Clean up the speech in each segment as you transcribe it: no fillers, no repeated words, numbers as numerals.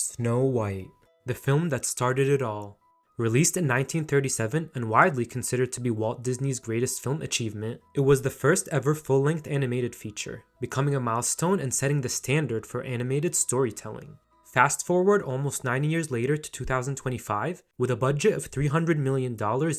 Snow White, the film that started it all. Released in 1937 and widely considered to be Walt Disney's greatest film achievement, it was the first ever full-length animated feature, becoming a milestone and setting the standard for animated storytelling. Fast forward almost 9 years later to 2025, with a budget of $300 million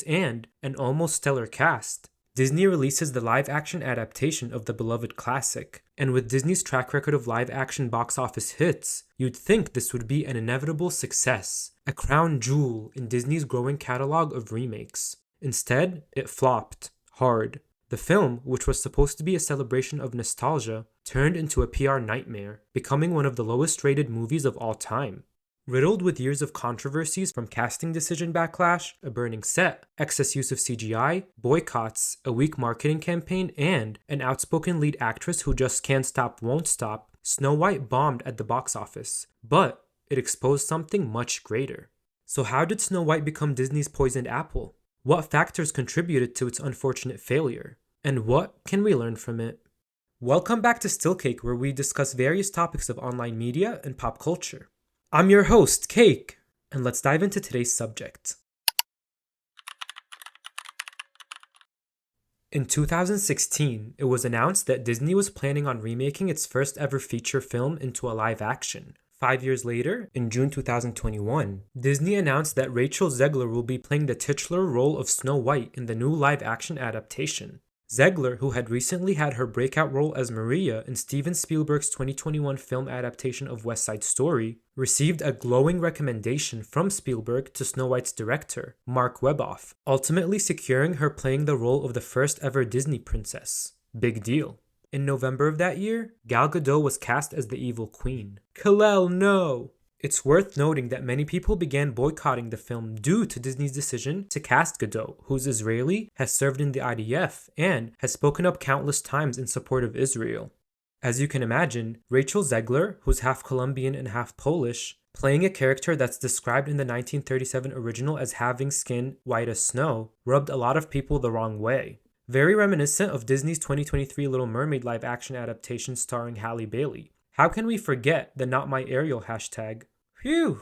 and an almost stellar cast, Disney releases the live-action adaptation of the beloved classic, and with Disney's track record of live-action box office hits, you'd think this would be an inevitable success, a crown jewel in Disney's growing catalog of remakes. Instead, it flopped hard. The film, which was supposed to be a celebration of nostalgia, turned into a PR nightmare, becoming one of the lowest-rated movies of all time. Riddled with years of controversies from casting decision backlash, a burning set, excess use of CGI, boycotts, a weak marketing campaign, and an outspoken lead actress who just can't stop, won't stop, Snow White bombed at the box office. But it exposed something much greater. So how did Snow White become Disney's poisoned apple? What factors contributed to its unfortunate failure? And what can we learn from it? Welcome back to Still Cake, where we discuss various topics of online media and pop culture. I'm your host, Cake, and let's dive into today's subject. In 2016, it was announced that Disney was planning on remaking its first ever feature film into a live action. 5 years later, in June 2021, Disney announced that Rachel Zegler will be playing the titular role of Snow White in the new live action adaptation. Zegler, who had recently had her breakout role as Maria in Steven Spielberg's 2021 film adaptation of West Side Story, received a glowing recommendation from Spielberg to Snow White's director, Mark Weboff, ultimately securing her playing the role of the first ever Disney princess. Big deal. In November of that year, Gal Gadot was cast as the evil queen. Kal-El, no! It's worth noting that many people began boycotting the film due to Disney's decision to cast Gadot, who's Israeli, has served in the IDF, and has spoken up countless times in support of Israel. As you can imagine, Rachel Zegler, who's half Colombian and half Polish, playing a character that's described in the 1937 original as having skin white as snow, rubbed a lot of people the wrong way. Very reminiscent of Disney's 2023 Little Mermaid live-action adaptation starring Halle Bailey. How can we forget the Not My Ariel hashtag? Phew!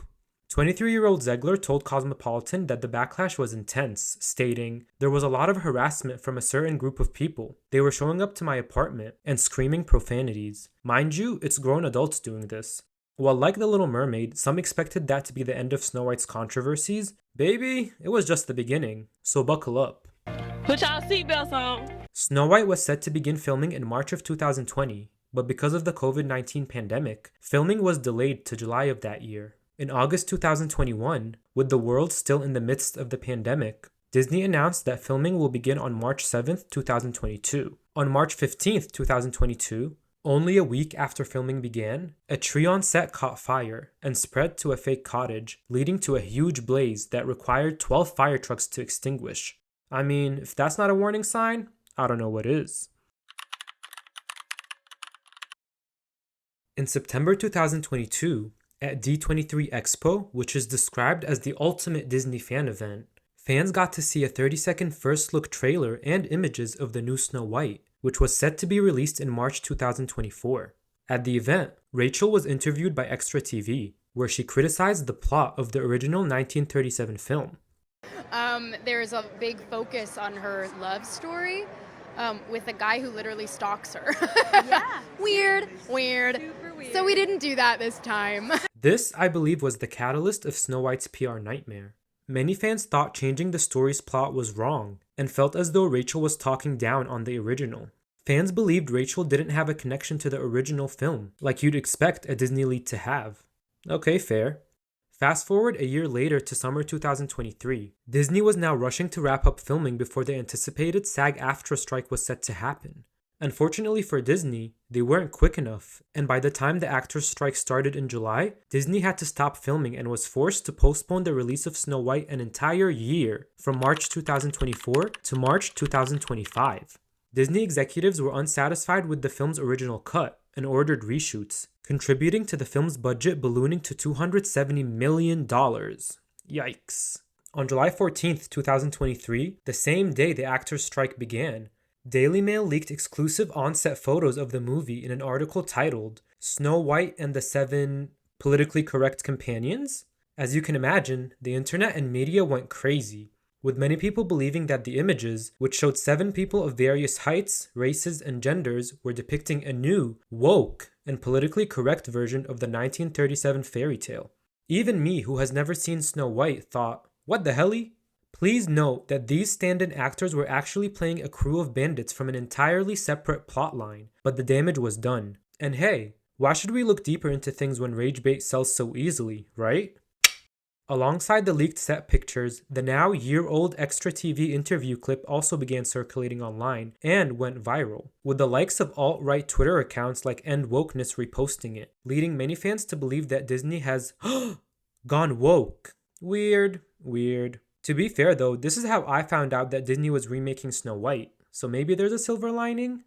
23-year-old Zegler told Cosmopolitan that the backlash was intense, stating, "There was a lot of harassment from a certain group of people. They were showing up to my apartment and screaming profanities. Mind you, it's grown adults doing this." While like The Little Mermaid, some expected that to be the end of Snow White's controversies, baby, it was just the beginning, so buckle up. Put y'all seatbelts on. Snow White was set to begin filming in March of 2020, but because of the COVID-19 pandemic, filming was delayed to July of that year. In August 2021, with the world still in the midst of the pandemic, Disney announced that filming will begin on March 7th, 2022. On March 15th, 2022, only a week after filming began, a tree on set caught fire and spread to a fake cottage, leading to a huge blaze that required 12 fire trucks to extinguish. I mean, if that's not a warning sign, I don't know what is. In September 2022, at D23 Expo, which is described as the ultimate Disney fan event, fans got to see a 30-second first look trailer and images of the new Snow White, which was set to be released in March 2024. At the event, Rachel was interviewed by Extra TV, where she criticized the plot of the original 1937 film. There's a big focus on her love story with a guy who literally stalks her. Yeah. Weird. Super weird. So we didn't do that this time. This, I believe, was the catalyst of Snow White's PR nightmare. Many fans thought changing the story's plot was wrong, and felt as though Rachel was talking down on the original. Fans believed Rachel didn't have a connection to the original film, like you'd expect a Disney lead to have. Okay, fair. Fast forward a year later to summer 2023, Disney was now rushing to wrap up filming before the anticipated SAG-AFTRA strike was set to happen. Unfortunately for Disney, they weren't quick enough, and by the time the actors' strike started in July, Disney had to stop filming and was forced to postpone the release of Snow White an entire year, from March 2024 to March 2025. Disney executives were unsatisfied with the film's original cut and ordered reshoots, contributing to the film's budget ballooning to $270 million. Yikes. On July 14th, 2023, the same day the actors' strike began, Daily Mail leaked exclusive on-set photos of the movie in an article titled "Snow White and the Seven politically correct companions? As you can imagine, the internet and media went crazy, with many people believing that the images, which showed 7 people of various heights, races, and genders, were depicting a new, woke, and politically correct version of the 1937 fairy tale. Even me, who has never seen Snow White, thought, what the helly? Please note that these stand-in actors were actually playing a crew of bandits from an entirely separate plotline, but the damage was done. And hey, why should we look deeper into things when rage bait sells so easily, right? Alongside the leaked set pictures, the now year-old Extra TV interview clip also began circulating online and went viral, with the likes of alt-right Twitter accounts like End Wokeness reposting it, leading many fans to believe that Disney has gone woke. Weird. To be fair though, this is how I found out that Disney was remaking Snow White, so maybe there's a silver lining?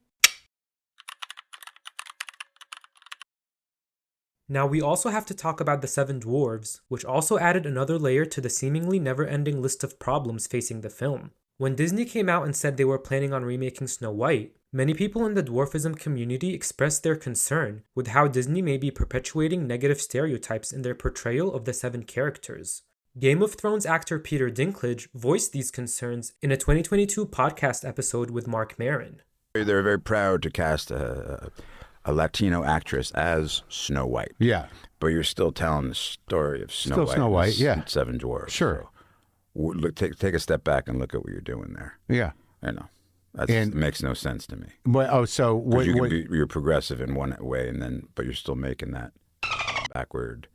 Now we also have to talk about the Seven Dwarfs, which also added another layer to the seemingly never-ending list of problems facing the film. When Disney came out and said they were planning on remaking Snow White, many people in the dwarfism community expressed their concern with how Disney may be perpetuating negative stereotypes in their portrayal of the 7 characters. Game of Thrones actor Peter Dinklage voiced these concerns in a 2022 podcast episode with Mark Maron. They're very proud to cast a Latino actress as Snow White. Yeah. But you're still telling the story of Snow White. Yeah. Seven Dwarfs. Sure. So, look, take a step back and look at what you're doing there. Yeah. I know. That makes no sense to me. But, You're progressive in one way, but you're still making that backward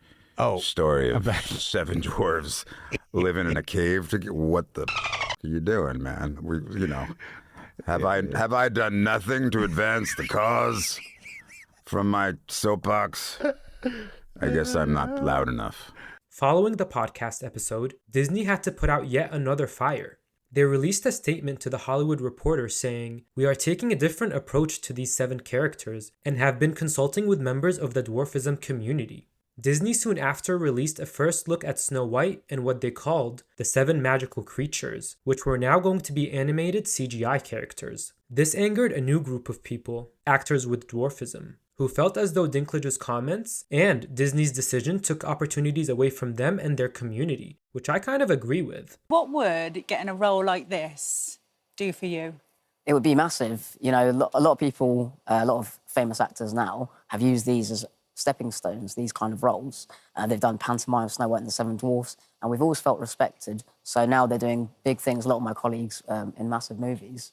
story of 7 dwarves living in a cave. What the are you doing, man? Have I done nothing to advance the cause from my soapbox? I guess I'm not loud enough. Following the podcast episode, Disney had to put out yet another fire. They released a statement to The Hollywood Reporter saying, "We are taking a different approach to these 7 characters and have been consulting with members of the dwarfism community." Disney soon after released a first look at Snow White and what they called the 7 magical creatures, which were now going to be animated CGI characters. This angered a new group of people, actors with dwarfism, who felt as though Dinklage's comments and Disney's decision took opportunities away from them and their community, which I kind of agree with. What would getting a role like this do for you? It would be massive. You know, a lot of people, a lot of famous actors now have used these as stepping stones, these kind of roles. They've done pantomime, Snow White and the Seven Dwarfs, and we've always felt respected. So now they're doing big things, a lot of my colleagues, in massive movies.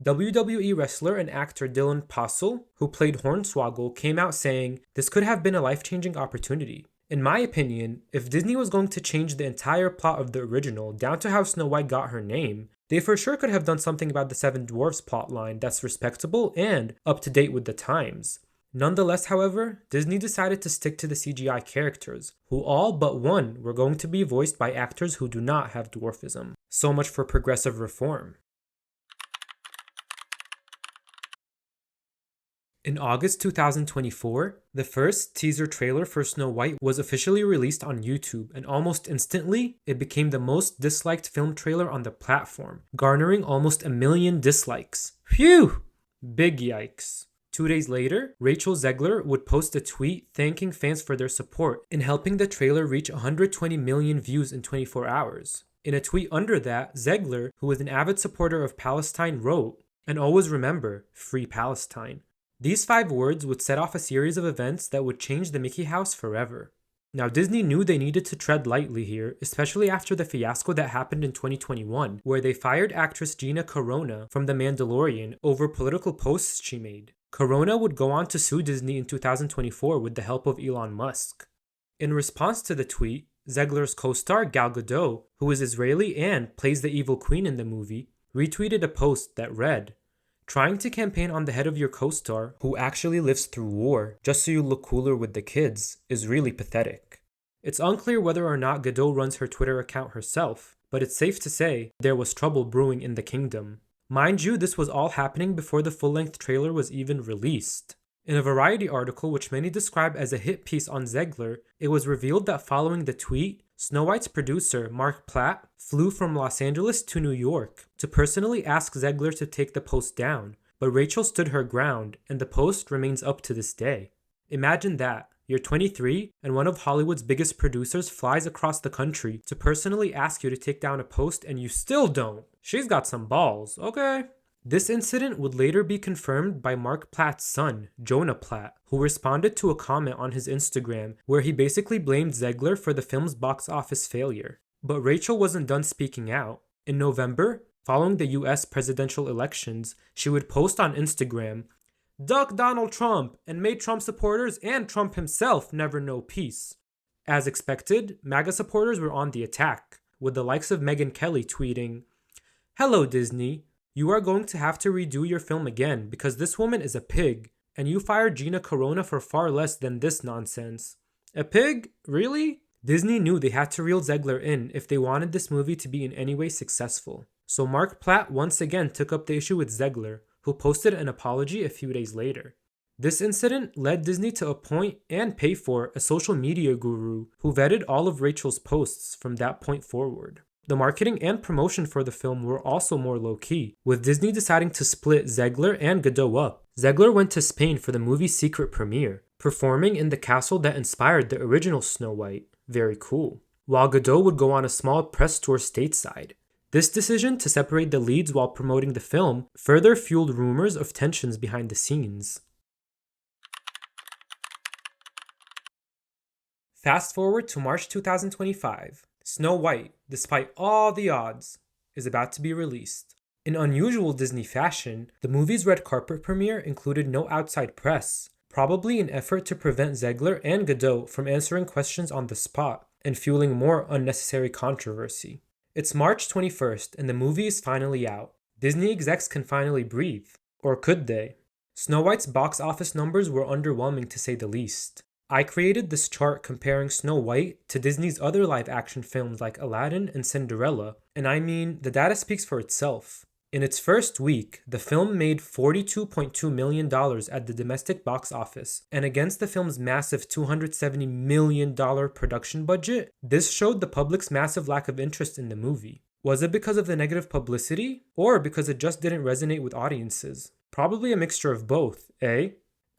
WWE wrestler and actor Dylan Possel, who played Hornswoggle, came out saying, "This could have been a life-changing opportunity. In my opinion, if Disney was going to change the entire plot of the original down to how Snow White got her name, they for sure could have done something about the Seven Dwarfs plotline that's respectable and up to date with the times." Nonetheless, however, Disney decided to stick to the CGI characters, who all but one were going to be voiced by actors who do not have dwarfism. So much for progressive reform. In August 2024, the first teaser trailer for Snow White was officially released on YouTube, and almost instantly, it became the most disliked film trailer on the platform, garnering almost 1 million dislikes. Phew! Big yikes. 2 days later, Rachel Zegler would post a tweet thanking fans for their support in helping the trailer reach 120 million views in 24 hours. In a tweet under that, Zegler, who is an avid supporter of Palestine, wrote, "And always remember, free Palestine." These 5 words would set off a series of events that would change the Mickey House forever. Now, Disney knew they needed to tread lightly here, especially after the fiasco that happened in 2021, where they fired actress Gina Carano from The Mandalorian over political posts she made. Carano would go on to sue Disney in 2024 with the help of Elon Musk. In response to the tweet, Zegler's co-star Gal Gadot, who is Israeli and plays the evil queen in the movie, retweeted a post that read, "Trying to campaign on the head of your co-star, who actually lives through war, just so you look cooler with the kids, is really pathetic." It's unclear whether or not Gadot runs her Twitter account herself, but it's safe to say there was trouble brewing in the kingdom. Mind you, this was all happening before the full-length trailer was even released. In a Variety article, which many describe as a hit piece on Zegler, it was revealed that following the tweet, Snow White's producer, Mark Platt, flew from Los Angeles to New York to personally ask Zegler to take the post down, but Rachel stood her ground, and the post remains up to this day. Imagine that. You're 23, and one of Hollywood's biggest producers flies across the country to personally ask you to take down a post, and you still don't. She's got some balls, okay? This incident would later be confirmed by Mark Platt's son, Jonah Platt, who responded to a comment on his Instagram where he basically blamed Zegler for the film's box office failure. But Rachel wasn't done speaking out. In November, following the US presidential elections, she would post on Instagram, "Duck Donald Trump and made Trump supporters and Trump himself never know peace." As expected, MAGA supporters were on the attack, with the likes of Megyn Kelly tweeting, "Hello Disney, you are going to have to redo your film again because this woman is a pig, and you fired Gina Carano for far less than this nonsense." A pig? Really? Disney knew they had to reel Zegler in if they wanted this movie to be in any way successful. So Mark Platt once again took up the issue with Zegler, who posted an apology a few days later. This incident led Disney to appoint and pay for a social media guru who vetted all of Rachel's posts from that point forward. The marketing and promotion for the film were also more low-key, with Disney deciding to split Zegler and Godot up. Zegler went to Spain for the movie's secret premiere, performing in the castle that inspired the original Snow White. Very cool. While Godot would go on a small press tour stateside. This decision to separate the leads while promoting the film further fueled rumors of tensions behind the scenes. Fast forward to March 2025. Snow White, despite all the odds, is about to be released. In unusual Disney fashion, the movie's red carpet premiere included no outside press, probably an effort to prevent Zegler and Godot from answering questions on the spot and fueling more unnecessary controversy. It's March 21st and the movie is finally out. Disney execs can finally breathe. Or could they? Snow White's box office numbers were underwhelming to say the least. I created this chart comparing Snow White to Disney's other live-action films like Aladdin and Cinderella, and I mean, the data speaks for itself. In its first week, the film made $42.2 million at the domestic box office, and against the film's massive $270 million production budget, this showed the public's massive lack of interest in the movie. Was it because of the negative publicity, or because it just didn't resonate with audiences? Probably a mixture of both, eh?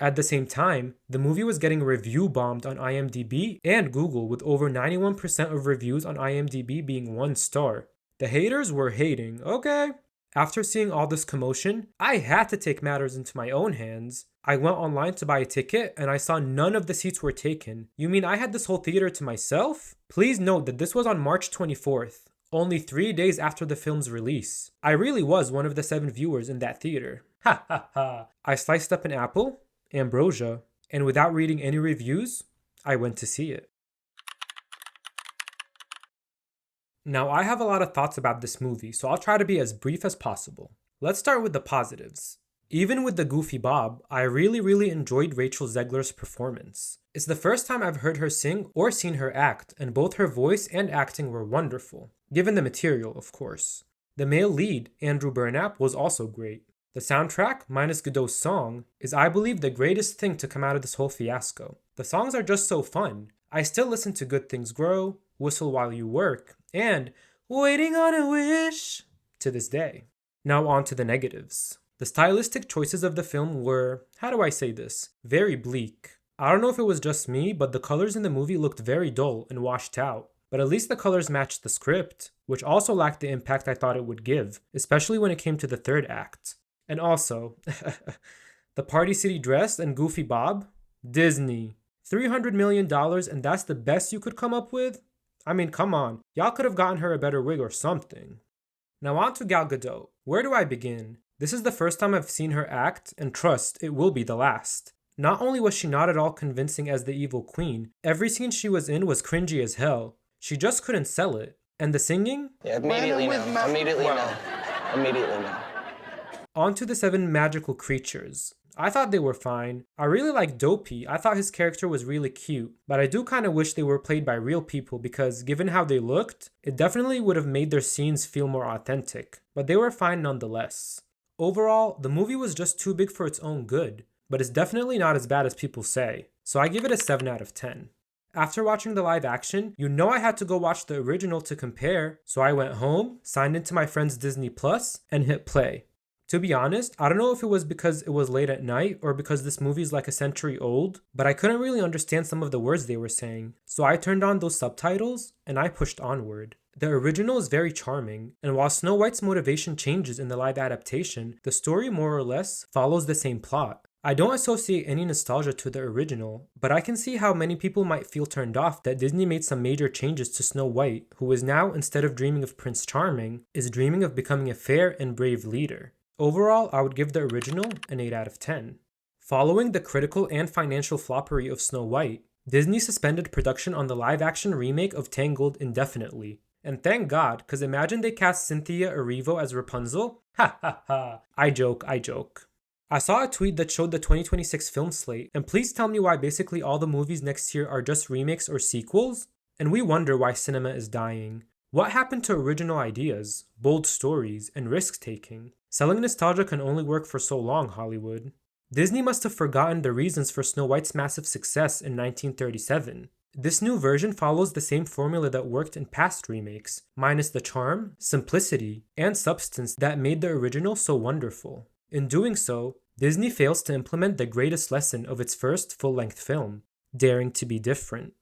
At the same time, the movie was getting review bombed on IMDb and Google, with over 91% of reviews on IMDb being 1 star. The haters were hating, okay? After seeing all this commotion, I had to take matters into my own hands. I went online to buy a ticket and I saw none of the seats were taken. You mean I had this whole theater to myself? Please note that this was on March 24th, only 3 days after the film's release. I really was one of the 7 viewers in that theater. Ha ha ha. I sliced up an apple, ambrosia, and without reading any reviews, I went to see it. Now, I have a lot of thoughts about this movie, so I'll try to be as brief as possible. Let's start with the positives. Even with the goofy Bob, I really enjoyed Rachel Zegler's performance. It's the first time I've heard her sing or seen her act, and both her voice and acting were wonderful, given the material, of course. The male lead, Andrew Burnap, was also great. The soundtrack, minus Godot's song, is I believe the greatest thing to come out of this whole fiasco. The songs are just so fun. I still listen to Good Things Grow, Whistle While You Work, and Waiting on a Wish to this day. Now on to the negatives. The stylistic choices of the film were, how do I say this, very bleak. I don't know if it was just me, but the colors in the movie looked very dull and washed out. But at least the colors matched the script, which also lacked the impact I thought it would give, especially when it came to the third act. And also, the Party City dress and Goofy Bob? Disney. $300 million and that's the best you could come up with? I mean, come on. Y'all could have gotten her a better wig or something. Now on to Gal Gadot. Where do I begin? This is the first time I've seen her act, and trust, it will be the last. Not only was she not at all convincing as the evil queen, every scene she was in was cringy as hell. She just couldn't sell it. And the singing? Yeah, immediately no. Immediately no. Immediately no. On to the 7 magical creatures. I thought they were fine. I really liked Dopey. I thought his character was really cute, but I do kind of wish they were played by real people because given how they looked, it definitely would have made their scenes feel more authentic, but they were fine nonetheless. Overall, the movie was just too big for its own good, but it's definitely not as bad as people say, so I give it a 7 out of 10. After watching the live action, you know I had to go watch the original to compare, so I went home, signed into my friend's Disney Plus, and hit play. To be honest, I don't know if it was because it was late at night or because this movie is like a century old, but I couldn't really understand some of the words they were saying. So I turned on those subtitles and I pushed onward. The original is very charming, and while Snow White's motivation changes in the live adaptation, the story more or less follows the same plot. I don't associate any nostalgia to the original, but I can see how many people might feel turned off that Disney made some major changes to Snow White, who is now, instead of dreaming of Prince Charming, is dreaming of becoming a fair and brave leader. Overall, I would give the original an 8 out of 10. Following the critical and financial floppery of Snow White, Disney suspended production on the live-action remake of Tangled indefinitely. And thank God, because imagine they cast Cynthia Erivo as Rapunzel? Ha ha ha. I joke. I saw a tweet that showed the 2026 film slate, and please tell me why basically all the movies next year are just remakes or sequels? And we wonder why cinema is dying. What happened to original ideas, bold stories, and risk-taking? Selling nostalgia can only work for so long, Hollywood. Disney must have forgotten the reasons for Snow White's massive success in 1937. This new version follows the same formula that worked in past remakes, minus the charm, simplicity, and substance that made the original so wonderful. In doing so, Disney fails to implement the greatest lesson of its first full-length film, daring to be different.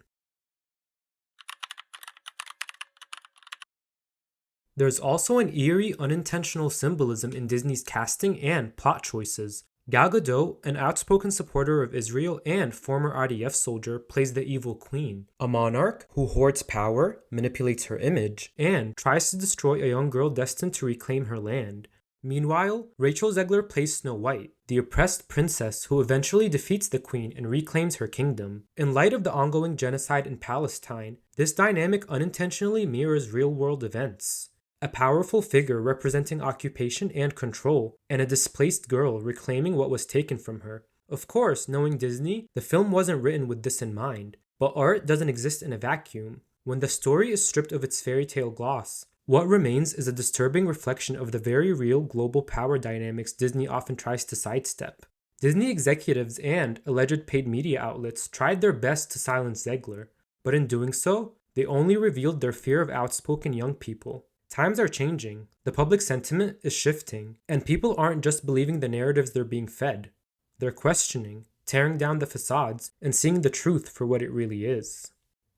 There's also an eerie, unintentional symbolism in Disney's casting and plot choices. Gal Gadot, an outspoken supporter of Israel and former RDF soldier, plays the evil queen, a monarch who hoards power, manipulates her image, and tries to destroy a young girl destined to reclaim her land. Meanwhile, Rachel Zegler plays Snow White, the oppressed princess who eventually defeats the queen and reclaims her kingdom. In light of the ongoing genocide in Palestine, this dynamic unintentionally mirrors real-world events. A powerful figure representing occupation and control, and a displaced girl reclaiming what was taken from her. Of course, knowing Disney, the film wasn't written with this in mind, but art doesn't exist in a vacuum. When the story is stripped of its fairy tale gloss, what remains is a disturbing reflection of the very real global power dynamics Disney often tries to sidestep. Disney executives and alleged paid media outlets tried their best to silence Zegler, but in doing so, they only revealed their fear of outspoken young people. Times are changing, the public sentiment is shifting, and people aren't just believing the narratives they're being fed. They're questioning, tearing down the facades, and seeing the truth for what it really is.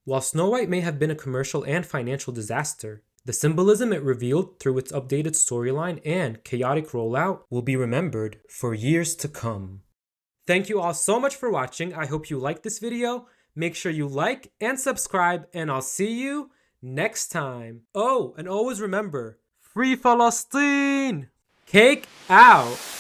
While Snow White may have been a commercial and financial disaster, the symbolism it revealed through its updated storyline and chaotic rollout will be remembered for years to come. Thank you all so much for watching. I hope you liked this video. Make sure you like and subscribe, and I'll see you next time. Oh, and always remember, Free Palestine! Cake out!